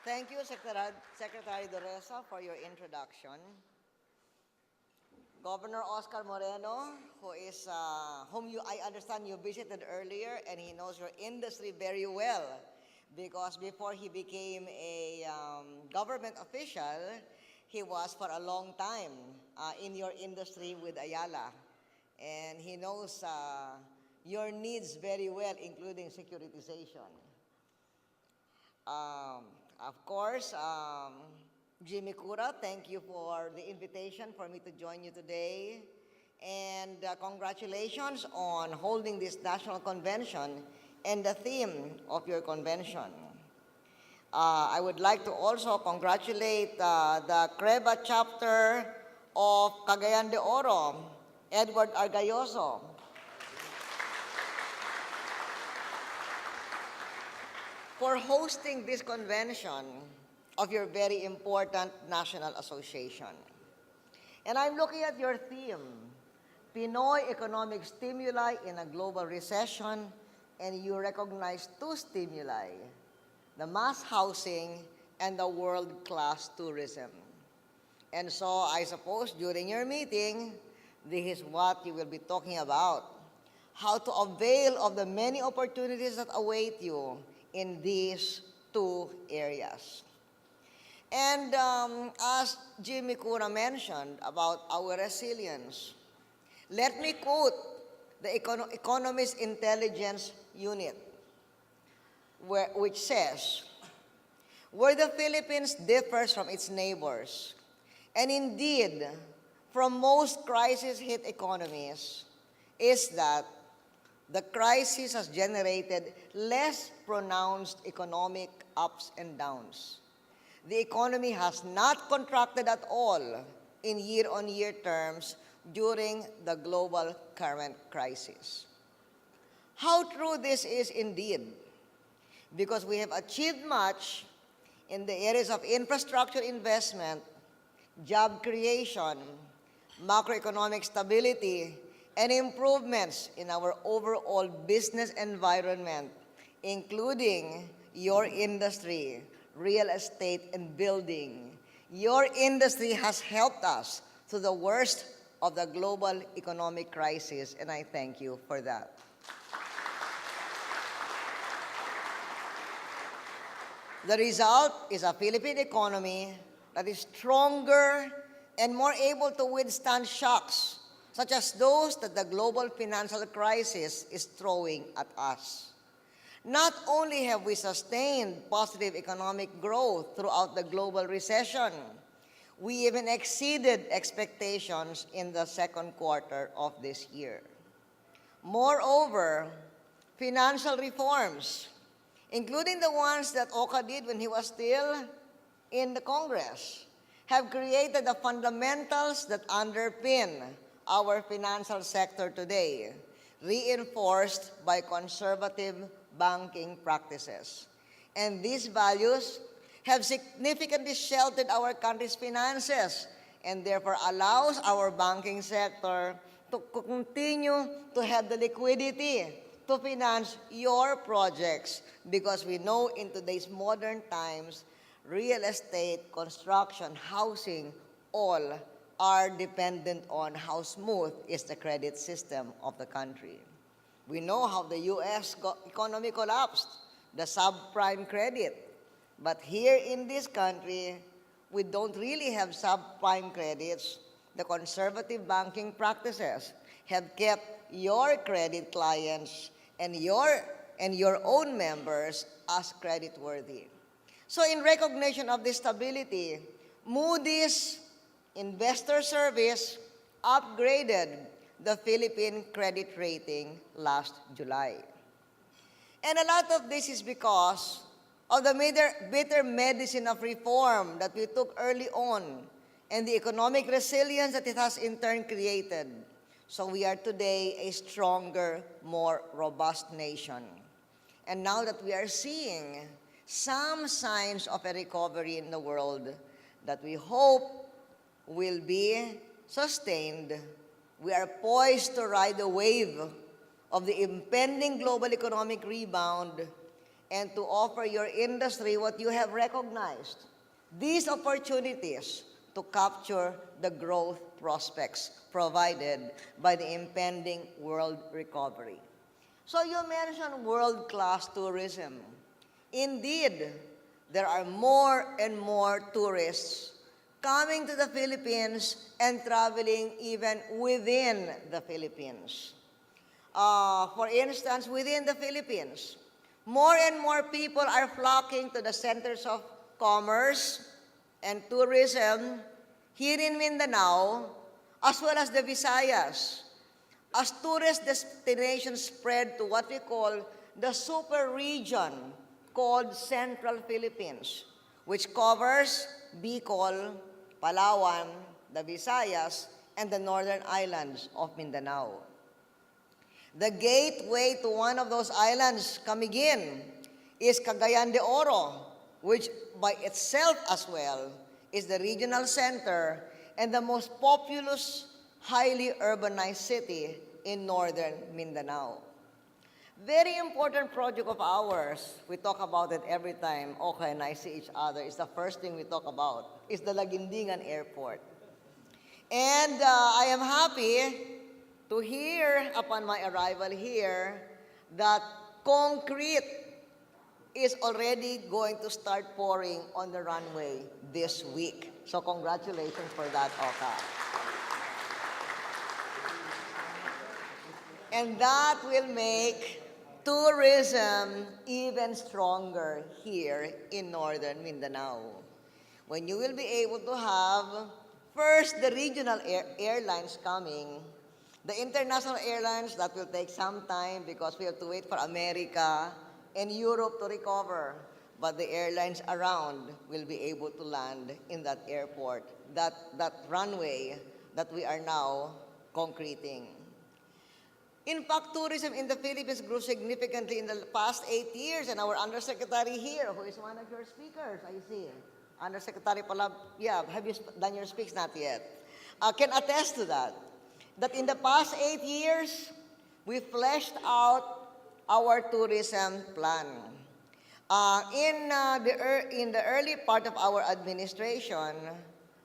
Thank you, Secretary Doresa, for your introduction. Governor Oscar Moreno, whom I understand you visited earlier, and he knows your industry very well, because before he became a government official, he was for a long time in your industry with Ayala, and he knows your needs very well, including securitization. Um, of course, Jimmy Cura, thank you for the invitation for me to join you today. And congratulations on holding this national convention and the theme of your convention. I would like to also congratulate the CREBA chapter of Cagayan de Oro, Edward Argayoso, for hosting this convention of your very important national association. And I'm looking at your theme, Pinoy economic stimuli in a global recession, and you recognize two stimuli, the mass housing and the world-class tourism. And so I suppose during your meeting, this is what you will be talking about, how to avail of the many opportunities that await you in these two areas. And as Jimmy Cura mentioned about our resilience, let me quote the Economist Intelligence Unit, which says, where the Philippines differs from its neighbors, and indeed from most crisis-hit economies, is that the crisis has generated less pronounced economic ups and downs. The economy has not contracted at all in year-on-year terms during the global current crisis. How true this is indeed, because we have achieved much in the areas of infrastructure investment, job creation, macroeconomic stability, and improvements in our overall business environment, including your industry, real estate and building. Your industry has helped us through the worst of the global economic crisis, and I thank you for that. The result is a Philippine economy that is stronger and more able to withstand shocks, such as those that the global financial crisis is throwing at us. Not only have we sustained positive economic growth throughout the global recession, we even exceeded expectations in the second quarter of this year. Moreover, financial reforms, including the ones that Oka did when he was still in the Congress, have created the fundamentals that underpin our financial sector today, reinforced by conservative banking practices. And these values have significantly sheltered our country's finances and therefore allows our banking sector to continue to have the liquidity to finance your projects, because we know in today's modern times, real estate, construction, housing, all are dependent on how smooth is the credit system of the country. We know how the U.S. economy collapsed, the subprime credit. But here in this country, we don't really have subprime credits. The conservative banking practices have kept your credit clients and your own members as creditworthy. So in recognition of this stability, Moody's Investor Service upgraded the Philippine credit rating last July. And a lot of this is because of the bitter medicine of reform that we took early on and the economic resilience that it has in turn created. So we are today a stronger, more robust nation. And now that we are seeing some signs of a recovery in the world that we hope will be sustained, we are poised to ride the wave of the impending global economic rebound and to offer your industry what you have recognized. These opportunities to capture the growth prospects provided by the impending world recovery. So you mentioned world-class tourism. Indeed, there are more and more tourists coming to the Philippines and traveling even within the Philippines. For instance, within the Philippines, more and more people are flocking to the centers of commerce and tourism here in Mindanao, as well as the Visayas, as tourist destinations spread to what we call the super region called Central Philippines, which covers Bicol, Palawan, the Visayas, and the northern islands of Mindanao. The gateway to one of those islands, Camiguin, is Cagayan de Oro, which by itself as well is the regional center and the most populous, highly urbanized city in northern Mindanao. Very important project of ours, we talk about it every time Okay and I see each other, it's the first thing we talk about, is the Laguindingan Airport. And I am happy to hear upon my arrival here that concrete is already going to start pouring on the runway this week. So congratulations for that, Oka. And that will make tourism even stronger here in northern Mindanao. When you will be able to have, first, the regional airlines coming. The international airlines, that will take some time because we have to wait for America and Europe to recover. But the airlines around will be able to land in that airport, that runway that we are now concreting. In fact, tourism in the Philippines grew significantly in the past 8 years, and our Undersecretary here, who is one of your speakers, I see. Undersecretary Palab, yeah, have you done your speaks? Not yet. Can attest to that. That in the past 8 years, we fleshed out our tourism plan. In the early part of our administration,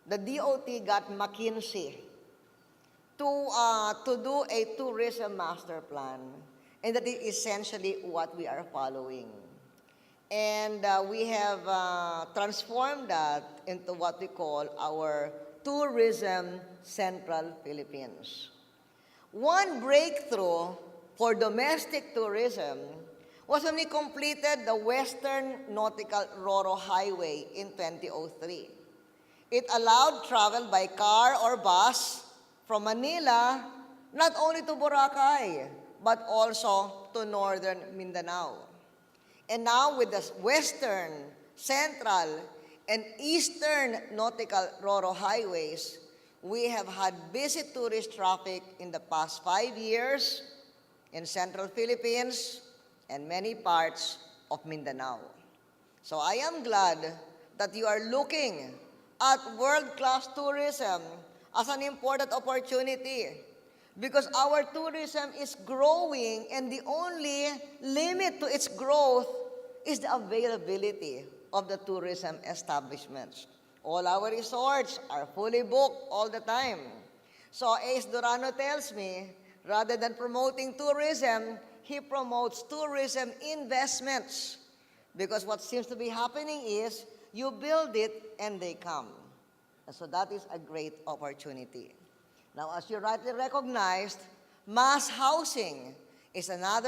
the DOT got McKinsey to do a tourism master plan, and that is essentially what we are following. And we have transformed that into what we call our Tourism Central Philippines. One breakthrough for domestic tourism was when we completed the Western Nautical Roro Highway in 2003. It allowed travel by car or bus from Manila, not only to Boracay, but also to northern Mindanao. And now with the Western, Central, and Eastern Nautical Roro Highways, we have had busy tourist traffic in the past 5 years in Central Philippines and many parts of Mindanao. So I am glad that you are looking at world-class tourism as an important opportunity, because our tourism is growing and the only limit to its growth is the availability of the tourism establishments. All our resorts are fully booked all the time. So Ace Durano tells me, rather than promoting tourism, he promotes tourism investments. Because what seems to be happening is you build it and they come. And so that is a great opportunity. Now, as you rightly recognized, mass housing is another